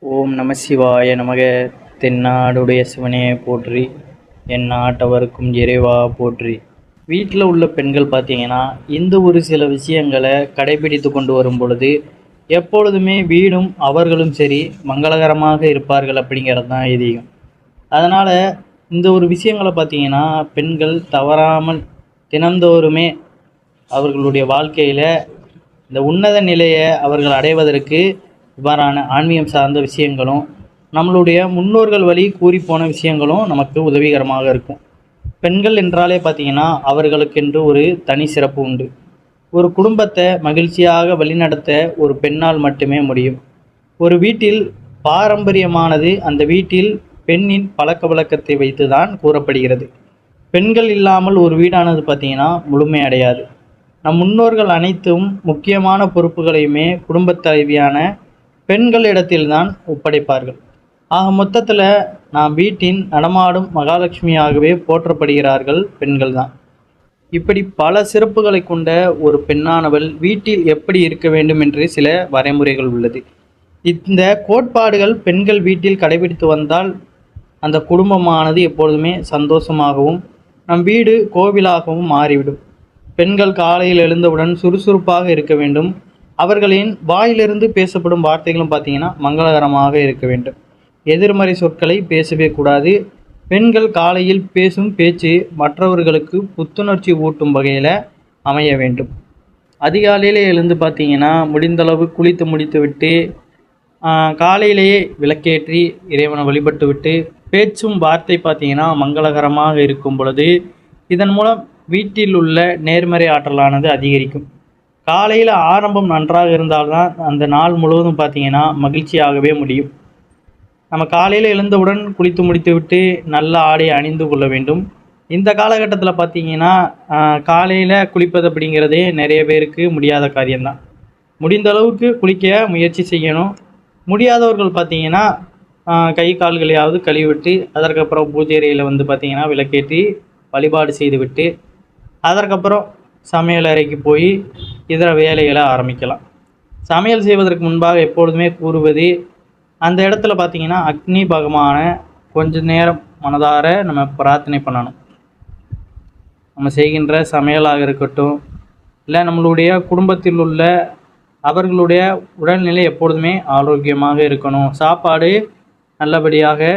ஓம் நம சிவாய நமக. தென்னாடுடைய சிவனே போற்றி, என் நாட்டவருக்கும் இறைவா போற்றி. வீட்டில் உள்ள பெண்கள் பார்த்தீங்கன்னா இந்த ஒரு சில விஷயங்களை கடைபிடித்து கொண்டு வரும் பொழுது எப்பொழுதுமே வீடும் அவர்களும் சரி மங்களகரமாக இருப்பார்கள் அப்படிங்கிறது தான் ஐதீகம். அதனால் இந்த ஒரு விஷயங்களை பார்த்தீங்கன்னா பெண்கள் தவறாமல் தினந்தோறுமே அவர்களுடைய வாழ்க்கையில் இந்த உன்னத நிலையை அவர்கள் அடைவதற்கு இவ்வாறான ஆன்மீகம் சார்ந்த விஷயங்களும் நம்மளுடைய முன்னோர்கள் வழி கூறிப்போன விஷயங்களும் நமக்கு உதவிகரமாக இருக்கும். பெண்கள் என்றாலே பார்த்தீங்கன்னா அவர்களுக்கென்று ஒரு தனி சிறப்பு உண்டு. ஒரு குடும்பத்தை மகிழ்ச்சியாக வழிநடத்த ஒரு பெண்ணால் மட்டுமே முடியும். ஒரு வீட்டில் பாரம்பரியமானது அந்த வீட்டில் பெண்ணின் பழக்க வழக்கத்தை வைத்து தான் கூறப்படுகிறது. பெண்கள் இல்லாமல் ஒரு வீடானது பார்த்தீங்கன்னா முழுமையடையாது. நம் முன்னோர்கள் அனைத்தும் முக்கியமான பொறுப்புகளையுமே குடும்பத் தலைவியான பெண்கள் இடத்தில்தான் ஒப்படைப்பார்கள். ஆக மொத்தத்தில் நாம் வீட்டின் நடமாடும் மகாலட்சுமியாகவே போற்றப்படுகிறார்கள் பெண்கள் தான். இப்படி பல சிறப்புகளை கொண்ட ஒரு பெண்ணானவள் வீட்டில் எப்படி இருக்க வேண்டும் என்று சில வரைமுறைகள் உள்ளது. இந்த கோட்பாடுகள் பெண்கள் வீட்டில் கடைபிடித்து வந்தால் அந்த குடும்பமானது எப்பொழுதுமே சந்தோஷமாகவும் நம் வீடு கோவிலாகவும் மாறிவிடும். பெண்கள் காலையில் எழுந்தவுடன் சுறுசுறுப்பாக இருக்க வேண்டும். அவர்களின் வாயிலிருந்து பேசப்படும் வார்த்தைகளும் பார்த்தீங்கன்னா மங்களகரமாக இருக்க வேண்டும். எதிர்மறை சொற்களை பேசவே கூடாது. பெண்கள் காலையில் பேசும் பேச்சு மற்றவர்களுக்கு புத்துணர்ச்சி ஊட்டும் வகையில் அமைய வேண்டும். அதிகாலையிலே எழுந்து பார்த்தீங்கன்னா முடிந்தளவு குளித்து முடித்து விட்டு காலையிலேயே விளக்கேற்றி இறைவனை வழிபட்டு விட்டு பேச்சும் வார்த்தை பார்த்தீங்கன்னா மங்களகரமாக இருக்கும் பொழுது இதன் மூலம் வீட்டில் உள்ள நேர்மறை ஆற்றலானது அதிகரிக்கும். காலையில் ஆரம்பம் நன்றாக இருந்தால்தான் அந்த நாள் முழுவதும் பார்த்தீங்கன்னா மகிழ்ச்சியாகவே முடியும். நம்ம காலையில் எழுந்தவுடன் குளித்து முடித்து விட்டு நல்ல ஆடை அணிந்து கொள்ள வேண்டும். இந்த காலகட்டத்தில் பார்த்தீங்கன்னா காலையில் குளிப்பது அப்படிங்கிறதே நிறைய பேருக்கு முடியாத காரியம்தான். முடிந்த அளவுக்கு குளிக்க முயற்சி செய்யணும். முடியாதவர்கள் பார்த்தீங்கன்னா கை கால்களையாவது கழுவிவிட்டு அதற்கப்புறம் பூஜை அறையில் வந்து பார்த்தீங்கன்னா விளக்கேற்றி வழிபாடு செய்துவிட்டு அதற்கப்புறம் சமையல் அறைக்கு போய் இதர வேலைகளை ஆரம்பிக்கலாம். சமையல் செய்வதற்கு முன்பாக எப்பொழுதுமே கூறுவது, அந்த இடத்துல பார்த்தீங்கன்னா அக்னி பகவானை கொஞ்ச நேரம் மனதார நம்ம பிரார்த்தனை பண்ணணும். நம்ம செய்கின்ற சமையலாக இருக்கட்டும், இல்லை நம்மளுடைய குடும்பத்தில் உள்ள அவர்களுடைய உடல்நிலை எப்பொழுதுமே ஆரோக்கியமாக இருக்கணும், சாப்பாடு நல்லபடியாக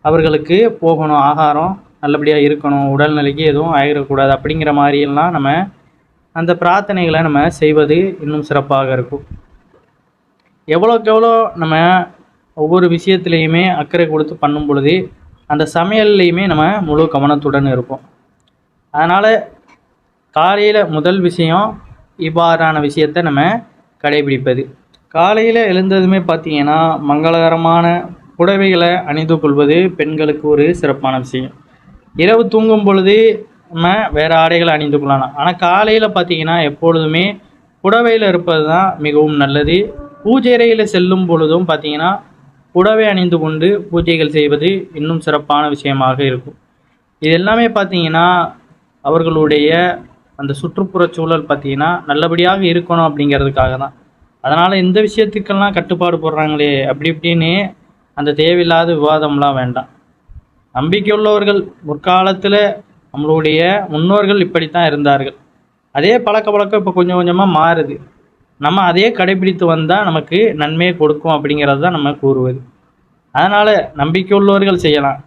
அவர்களுக்கு போகணும், ஆகாரம் நல்லபடியாக இருக்கணும், உடல்நிலைக்கு எதுவும் ஆகிடக்கூடாது அப்படிங்கிற மாதிரியெல்லாம் நம்ம அந்த பிரார்த்தனைகளை நம்ம செய்வது இன்னும் சிறப்பாக இருக்கும். எவ்வளோக்கு எவ்வளோ நம்ம ஒவ்வொரு விஷயத்துலேயுமே அக்கறை கொடுத்து பண்ணும் பொழுது அந்த சமையல்லையுமே நம்ம முழு கவனத்துடன் இருப்போம். அதனால் காலையில் முதல் விஷயம் இவ்வாறான விஷயத்தை நம்ம கடைபிடிப்பது. காலையில் எழுந்ததுமே பார்த்திங்கன்னா மங்களகரமான புடவைகளை அணிந்து கொள்வது பெண்களுக்கு ஒரு சிறப்பான விஷயம். இரவு தூங்கும் பொழுது நம்ம வேறு ஆடைகளை அணிந்து கொள்ளலாம். ஆனால் காலையில் பார்த்திங்கன்னா எப்பொழுதுமே புடவையில் இருப்பது தான் மிகவும் நல்லது. பூஜை அறையில் செல்லும் பொழுதும் பார்த்திங்கன்னா புடவை அணிந்து கொண்டு பூஜைகள் செய்வது இன்னும் சிறப்பான விஷயமாக இருக்கும். இது எல்லாமே பார்த்திங்கன்னா அவர்களுடைய அந்த சுற்றுப்புற சூழல் பார்த்திங்கன்னா நல்லபடியாக இருக்கணும் அப்படிங்கிறதுக்காக தான். அதனால் இந்த விஷயத்துக்கெல்லாம் கட்டுப்பாடு போடுறாங்களே அப்படி இப்படின்னு அந்த தேவையில்லாத விவாதம்லாம் வேண்டாம். நம்பிக்கையுள்ளவர்கள் முற்காலத்தில் நம்மளுடைய முன்னோர்கள் இப்படித்தான் இருந்தார்கள். அதே பழக்க வழக்கம் இப்போ கொஞ்சம் கொஞ்சமாக மாறுது. நம்ம அதே கடைபிடித்து வந்தால் நமக்கு நன்மையை கொடுக்கும் அப்படிங்கிறது தான் நம்ம கூறுவது. அதனால் நம்பிக்கையுள்ளவர்கள் செய்யலாம்.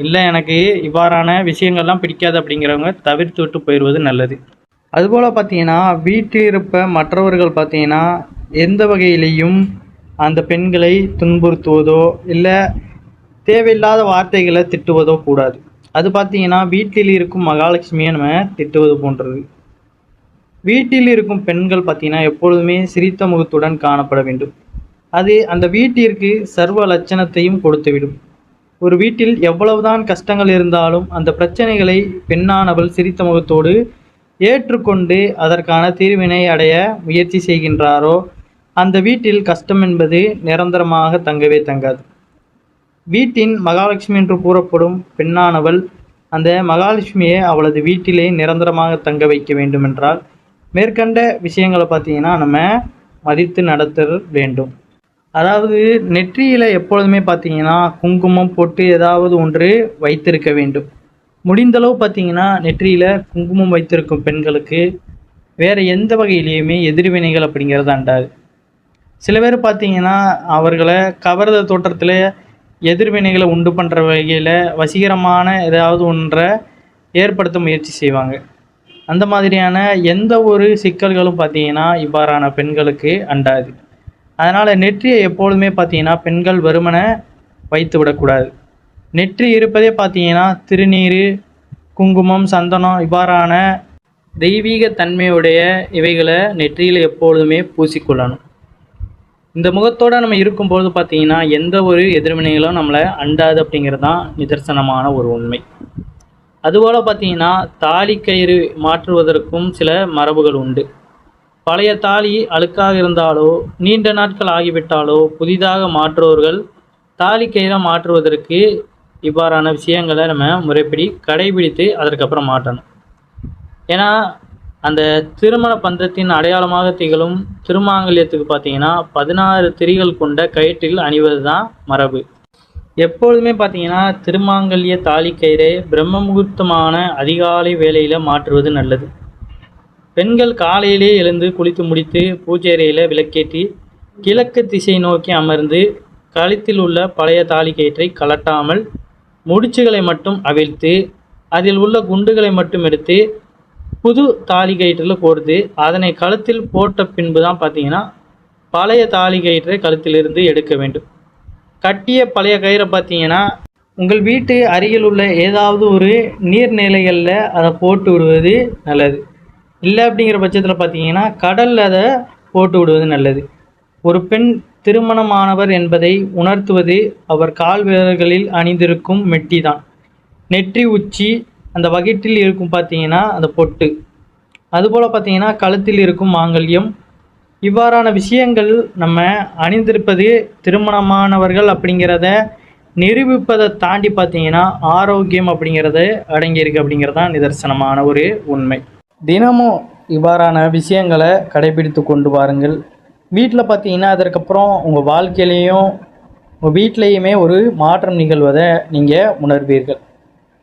இல்லை எனக்கு இவ்வாறான விஷயங்கள்லாம் பிடிக்காது அப்படிங்கிறவங்க தவிர்த்து விட்டு போயிடுவது நல்லது. அதுபோல் பார்த்தீங்கன்னா வீட்டில் இருப்ப மற்றவர்கள் பார்த்தீங்கன்னா எந்த வகையிலையும் அந்த பெண்களை துன்புறுத்துவதோ இல்லை தேவையில்லாத வார்த்தைகளை திட்டுவதோ கூடாது. அது பார்த்தீங்கன்னா வீட்டில் இருக்கும் மகாலட்சுமியை நம்ம திட்டுவது போன்றது. வீட்டில் இருக்கும் பெண்கள் பார்த்தீங்கன்னா எப்பொழுதுமே சிரித்த முகத்துடன் காணப்பட வேண்டும். அது அந்த வீட்டிற்கு சர்வ லட்சணத்தையும் கொடுத்துவிடும். ஒரு வீட்டில் எவ்வளவுதான் கஷ்டங்கள் இருந்தாலும் அந்த பிரச்சனைகளை பெண்ணானவள் சிரித்த முகத்தோடு ஏற்றுக்கொண்டு அதற்கான தீர்வினை அடைய முயற்சி செய்கின்றாரோ அந்த வீட்டில் கஷ்டம் என்பது நிரந்தரமாக தங்கவே தங்காது. வீட்டின் மகாலட்சுமி என்று கூறப்படும் பெண்ணானவள் அந்த மகாலட்சுமியை அவளது வீட்டிலே நிரந்தரமாக தங்க வைக்க வேண்டுமென்றால் மேற்கண்ட விஷயங்களை பார்த்தீங்கன்னா நம்ம மதித்து நடத்த வேண்டும். அதாவது நெற்றியில் எப்பொழுதுமே பார்த்தீங்கன்னா குங்குமம் பொட்டு ஏதாவது ஒன்று வைத்திருக்க வேண்டும். முடிந்தளவு பார்த்தீங்கன்னா நெற்றியில் குங்குமம் வைத்திருக்கும் பெண்களுக்கு வேறு எந்த வகையிலையுமே எதிர்வினைகள் அப்படிங்கிறது அண்டாது. சில பேர் பார்த்தீங்கன்னா அவர்களை கவர்ந்த தோற்றத்தில் எதிர்வினைகளை உண்டு பண்ணுற வகையில் வசீகரமான ஏதாவது ஒன்றை ஏற்படுத்த முயற்சி செய்வாங்க. அந்த மாதிரியான எந்த ஒரு சிக்கல்களும் பார்த்தீங்கன்னா இவ்வாறான பெண்களுக்கு அண்டாது. அதனால் நெற்றியை எப்பொழுதுமே பார்த்தீங்கன்னா பெண்கள் வெறுமனே வைத்து விடக்கூடாது. நெற்றி இருப்பதே பார்த்தீங்கன்னா திருநீர், குங்குமம், சந்தனம் இவ்வாறான தெய்வீக தன்மையுடைய இவைகளை நெற்றியில் எப்பொழுதுமே பூசிக்கொள்ளணும். இந்த முகத்தோடு நம்ம இருக்கும்பொழுது பார்த்தீங்கன்னா எந்த ஒரு எதிர்வினைகளும் நம்மளை அண்டாது அப்படிங்கிறது தான் நிதர்சனமான ஒரு உண்மை. அதுபோல் பார்த்தீங்கன்னா தாலி கயிறு மாற்றுவதற்கும் சில மரபுகள் உண்டு. பழைய தாலி அழுக்காக இருந்தாலோ நீண்ட நாட்கள் ஆகிவிட்டாலோ புதிதாக மாற்றுவர்கள் தாலி கயிறை மாற்றுவதற்கு இவ்வாறான விஷயங்களை நம்ம முறைப்படி கடைபிடித்து அதற்கப்புறம் மாற்றணும். ஏன்னா அந்த திருமண பந்தத்தின் அடையாளமாக திகழும் திருமாங்கல்யத்துக்கு பார்த்தீங்கன்னா 16 திரிகள் கொண்ட கயிற்றில் அணிவது தான் மரபு. எப்பொழுதுமே பார்த்தீங்கன்னா திருமாங்கல்ய தாலி கயிறை பிரம்ம முகூர்த்தமான அதிகாலை வேளையில் மாற்றுவது நல்லது. பெண்கள் காலையிலே எழுந்து குளித்து முடித்து பூஜை அறையில் விளக்கேற்றி கிழக்கு திசை நோக்கி அமர்ந்து கழுத்தில் உள்ள பழைய தாலி கயிற்றை கலட்டாமல் முடிச்சுகளை மட்டும் அவிழ்த்து அதில் உள்ள குண்டுகளை மட்டும் எடுத்து புது தாலி கயிற்றில் கோர்த்து அதனை கழுத்தில் போட்ட பின்பு தான் பார்த்தீங்கன்னா பழைய தாலி கயிற்றை கழுத்திலிருந்து எடுக்க வேண்டும். கட்டிய பழைய கயிறை பார்த்தீங்கன்னா உங்கள் வீட்டு அருகில் உள்ள ஏதாவது ஒரு நீர்நிலைகளில் அதை போட்டு விடுவது நல்லது. இல்லை அப்படிங்கிற பட்சத்தில் பார்த்தீங்கன்னா கடலில் அதை போட்டு விடுவது நல்லது. ஒரு பெண் திருமணமானவர் என்பதை உணர்த்துவது அவர் கால் விரல்களில் அணிந்திருக்கும் மெட்டி தான். நெற்றி உச்சி அந்த வகிட்டில் இருக்கும் பார்த்தீங்கன்னா அந்த பொட்டு, அதுபோல் பார்த்தீங்கன்னா கழுத்தில் இருக்கும் மாங்கல்யம், இவ்வாறான விஷயங்கள் நம்ம அணிந்திருப்பது திருமணமானவர்கள் அப்படிங்கிறத நிரூபிப்பதை தாண்டி பார்த்தீங்கன்னா ஆரோக்கியம் அப்படிங்கிறது அடங்கியிருக்கு அப்படிங்கிறது தான் நிதர்சனமான ஒரு உண்மை. தினமும் இவ்வாறான விஷயங்களை கடைபிடித்து கொண்டு வாருங்கள். வீட்டில் பார்த்தீங்கன்னா அதற்கப்புறம் உங்கள் வாழ்க்கையிலையும் உங்கள் வீட்டிலையுமே ஒரு மாற்றம் நிகழ்வதை நீங்கள் உணர்வீர்கள்.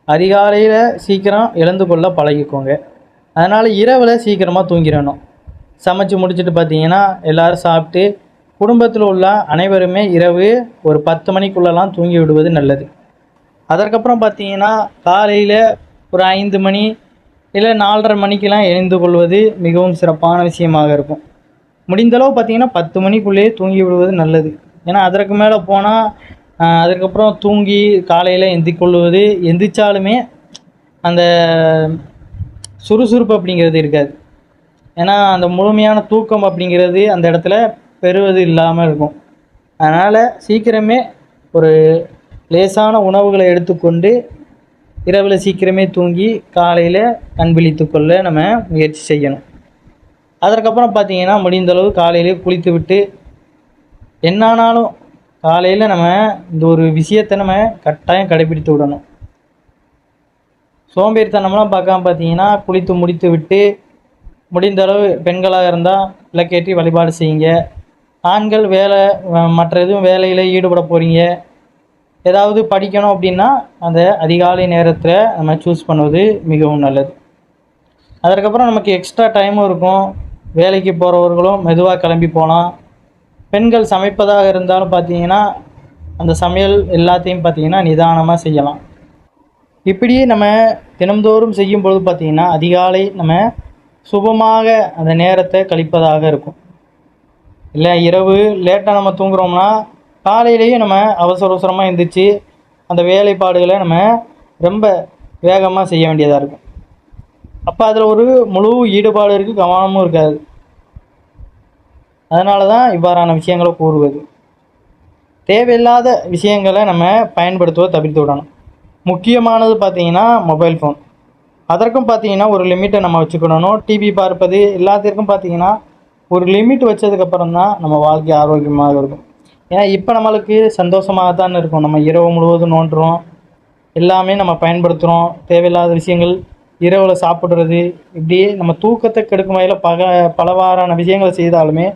அதிகாலையில் சீக்கிரம் எழுந்து கொள்ள பழகிக்கோங்க. அதனால் இரவில் சீக்கிரமாக தூங்கிடணும். சமைச்சு முடிச்சுட்டு பார்த்தீங்கன்னா எல்லோரும் சாப்பிட்டு குடும்பத்தில் உள்ள அனைவருமே இரவு ஒரு 10 மணிக்குள்ளெல்லாம் தூங்கி விடுவது நல்லது. அதற்கப்புறம் பார்த்தீங்கன்னா காலையில் ஒரு 5 மணி இல்லை 4:30 மணிக்கெலாம் எழுந்து கொள்வது மிகவும் சிறப்பான விஷயமாக இருக்கும். முடிந்தளவு பார்த்தீங்கன்னா 10 மணிக்குள்ளேயே தூங்கி விடுவது நல்லது. ஏன்னா அதற்கு மேலே போனால் அதுக்கப்புறம் தூங்கி காலையில் எந்திரிக்கொள்வது எந்திரிச்சாலுமே அந்த சுறுசுறுப்பு அப்படிங்கிறது இருக்காது. ஏன்னா அந்த முழுமையான தூக்கம் அப்படிங்கிறது அந்த இடத்துல பெறுவது இல்லாமல் இருக்கும். அதனால் சீக்கிரமே ஒரு லேசான உணவுகளை எடுத்துக்கொண்டு இரவில் சீக்கிரமே தூங்கி காலையில் கண் விழித்து கொள்ள நம்ம முயற்சி செய்யணும். அதற்கப்புறம் பார்த்தீங்கன்னா முடிந்தளவு காலையிலே குளித்து விட்டு என்னானாலும் காலையில் நம்ம இந்த ஒரு விஷயத்தை நம்ம கட்டாயம் கடைபிடித்து விடணும். சோம்பேறித்தனம்லாம் பார்க்காம பார்த்தீங்கன்னா குளித்து முடித்து விட்டு முடிந்தளவு பெண்களாக இருந்தால் விளக்கேற்றி வழிபாடு செய்யுங்க. ஆண்கள் மற்ற எதுவும் வேலையில் ஈடுபட போகிறீங்க, ஏதாவது படிக்கணும் அப்படின்னா அந்த அதிகாலை நேரத்தில் நம்ம சூஸ் பண்ணுவது மிகவும் நல்லது. அதற்கப்புறம் நமக்கு எக்ஸ்ட்ரா டைமும் இருக்கும். வேலைக்கு போகிறவர்களும் மெதுவாக கிளம்பி போகலாம். பெண்கள் சமைப்பதாக இருந்தாலும் பார்த்தீங்கன்னா அந்த சமையல் எல்லாத்தையும் பார்த்தீங்கன்னா நிதானமாக செய்யலாம். இப்படியே நம்ம தினம்தோறும் செய்யும் பொழுது பார்த்திங்கன்னா அதிகாலை நம்ம சுபமாக அந்த நேரத்தை கழிப்பதாக இருக்கும். இல்லை இரவு லேட்டாக நம்ம தூங்குறோம்னா காலையிலேயே நம்ம அவசரமாக எழுந்திரிச்சு அந்த வேலைப்பாடுகளை நம்ம ரொம்ப வேகமாக செய்ய வேண்டியதாக இருக்கும். அப்போ அதில் ஒரு முழு ஈடுபாடு இருக்குது, கவனமும் இருக்காது. அதனால தான் இவ்வாறான விஷயங்களை கூறுவது. தேவையில்லாத விஷயங்களை நம்ம பயன்படுத்துவதை தவிர்த்து விடணும். முக்கியமானது பார்த்திங்கன்னா மொபைல் ஃபோன். அதற்கும் பார்த்திங்கன்னா ஒரு லிமிட்டை நம்ம வச்சுக்கணும். டிவி பார்ப்பது எல்லாத்திற்கும் பார்த்திங்கன்னா ஒரு லிமிட் வச்சதுக்கப்புறம் தான் நம்ம வாழ்க்கை ஆரோக்கியமாக இருக்கும். ஏன்னா இப்போ நம்மளுக்கு சந்தோஷமாக தான் இருக்கும். நம்ம இரவு முழுவதும் நோண்டுறோம், எல்லாமே நம்ம பயன்படுத்துகிறோம். தேவையில்லாத விஷயங்கள் இரவில் சாப்பிட்றது, இப்படியே நம்ம தூக்கத்தை கெடுக்கும் வகையில் பலவாறான விஷயங்களை செய்தாலுமே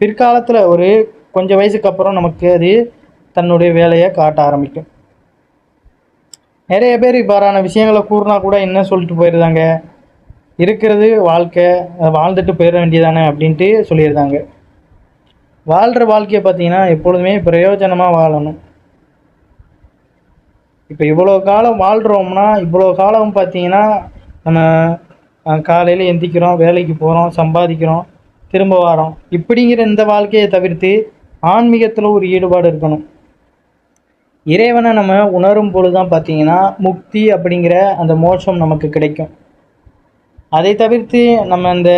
பிற்காலத்தில் ஒரு கொஞ்சம் வயசுக்கு அப்புறம் நமக்கு அது தன்னுடைய வேலையை காட்ட ஆரம்பிக்கும். நிறைய பேர் இவ்வாறான விஷயங்களை கூறினா கூட என்ன சொல்லிட்டு போயிருந்தாங்க, இருக்கிறது வாழ்க்கை, வாழ்ந்துட்டு போயிட வேண்டியதானே அப்படின்ட்டு சொல்லியிருந்தாங்க. வாழ்கிற வாழ்க்கையை பார்த்தீங்கன்னா எப்பொழுதுமே பிரயோஜனமாக வாழணும். இப்போ இவ்வளோ காலம் வாழ்கிறோம்னா இவ்வளோ காலம் பார்த்தீங்கன்னா நம்ம காலையில் எந்திரிக்கிறோம், வேலைக்கு போகிறோம், சம்பாதிக்கிறோம், திரும்ப வரோம். இப்படிங்கிற இந்த வாழ்க்கையை தவிர்த்து ஆன்மீகத்தில் ஒரு ஈடுபாடு இருக்கணும். இறைவனை நம்ம உணரும் பொழுது தான் பார்த்தீங்கன்னா முக்தி அப்படிங்கிற அந்த மோட்சம் நமக்கு கிடைக்கும். அதை தவிர்த்து நம்ம இந்த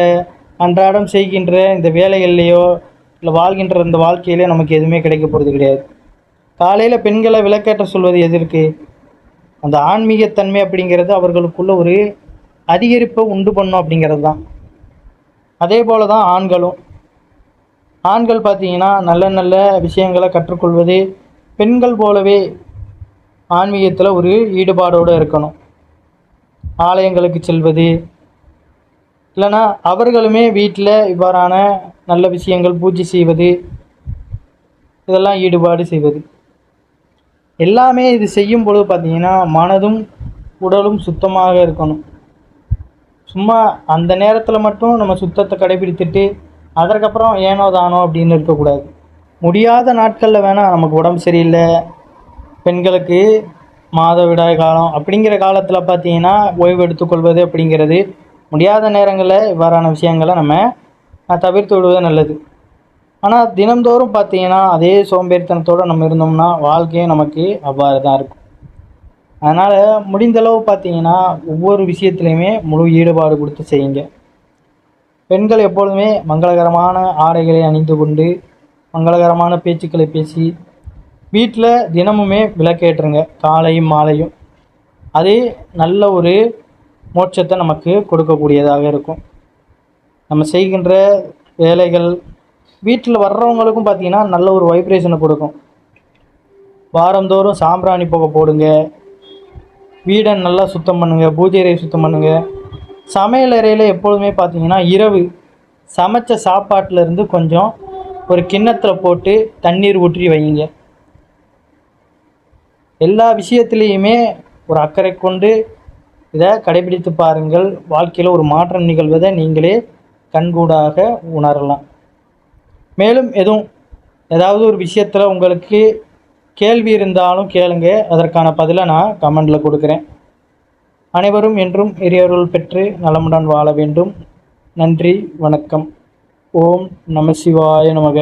அன்றாடம் செய்கின்ற இந்த வேலைகள்லையோ இல்லை வாழ்கின்ற இந்த வாழ்க்கையிலே நமக்கு எதுவுமே கிடைக்க போகிறது கிடையாது. காலையில் பெண்களை விளக்கேற்ற சொல்வது எதற்கு? அந்த ஆன்மீகத்தன்மை அப்படிங்கிறது அவர்களுக்குள்ள ஒரு அதிகரிப்பை உண்டு பண்ணும் அப்படிங்கிறது தான். அதே போல தான் ஆண்கள் பார்த்தீங்கன்னா நல்ல நல்ல விஷயங்களை கற்றுக்கொள்வது பெண்கள் போலவே ஆன்மீகத்தில் ஒரு ஈடுபாடோடு இருக்கணும். ஆலயங்களுக்கு செல்வது, இல்லைன்னா அவர்களுமே வீட்டில் இவ்வாறான நல்ல விஷயங்கள் பூஜை செய்வது, இதெல்லாம் ஈடுபாடு செய்வது. எல்லாமே இது செய்யும் பொழுது பார்த்திங்கன்னா மனதும் உடலும் சுத்தமாக இருக்கணும். சும்மா அந்த நேரத்தில் மட்டும் நம்ம சுத்தத்தை கடைபிடித்துட்டு அதற்கப்புறம் ஏனோ தானோ அப்படின்னு இருக்கக்கூடாது. முடியாத நாட்களில் வேணால் நமக்கு உடம்பு சரியில்லை, பெண்களுக்கு மாதவிடாய் காலம் அப்படிங்கிற காலத்தில் பார்த்திங்கன்னா ஓய்வு எடுத்துக்கொள்வது அப்படிங்கிறது முடியாத நேரங்களில் இவ்வாறான விஷயங்களை நம்ம தவிர்த்து விடுவது நல்லது. ஆனால் தினந்தோறும் பார்த்திங்கன்னா அதே சோம்பேறித்தனத்தோடு நம்ம இருந்தோம்னா வாழ்க்கையும் நமக்கு அவ்வாறு தான் இருக்கும். அதனால் முடிந்தளவு பார்த்திங்கன்னா ஒவ்வொரு விஷயத்துலையுமே முழு ஈடுபாடு கொடுத்து செய்யுங்க. பெண்கள் எப்பொழுதுமே மங்களகரமான ஆடைகளை அணிந்து கொண்டு மங்களகரமான பேச்சுக்களை பேசி வீட்டில் தினமுமே விளக்கேற்றுங்க, காலையும் மாலையும். அது நல்ல ஒரு மோட்சத்தை நமக்கு கொடுக்கக்கூடியதாக இருக்கும். நம்ம செய்கின்ற வேலைகள் வீட்டில் வர்றவங்களுக்கும் பார்த்திங்கன்னா நல்ல ஒரு வைப்ரேஷனை கொடுக்கும். வாரந்தோறும் சாம்பிராணி புகை போடுங்க, வீடை நல்லா சுத்தம் பண்ணுங்கள், பூஜை அறையை சுத்தம் பண்ணுங்கள். சமையல் அறையில் எப்பொழுதுமே பார்த்திங்கன்னா இரவு சமைச்ச சாப்பாட்டிலேருந்து கொஞ்சம் ஒரு கிண்ணத்தில் போட்டு தண்ணீர் ஊற்றி வைங்க. எல்லா விஷயத்துலேயுமே ஒரு அக்கறை கொண்டு இதை கடைபிடித்து பாருங்கள். வாழ்க்கையில் ஒரு மாற்றம் நிகழ்வதை நீங்களே கண்கூடாக உணரலாம். மேலும் ஏதாவது ஒரு விஷயத்தில் உங்களுக்கு கேள்வி இருந்தாலும் கேளுங்க, அதற்கான பதிலை நான் கமெண்டில் கொடுக்குறேன். அனைவரும் என்றும் இறையருள் பெற்று நலமுடன் வாழ வேண்டும். நன்றி, வணக்கம். ஓம் நம சிவாய நமக.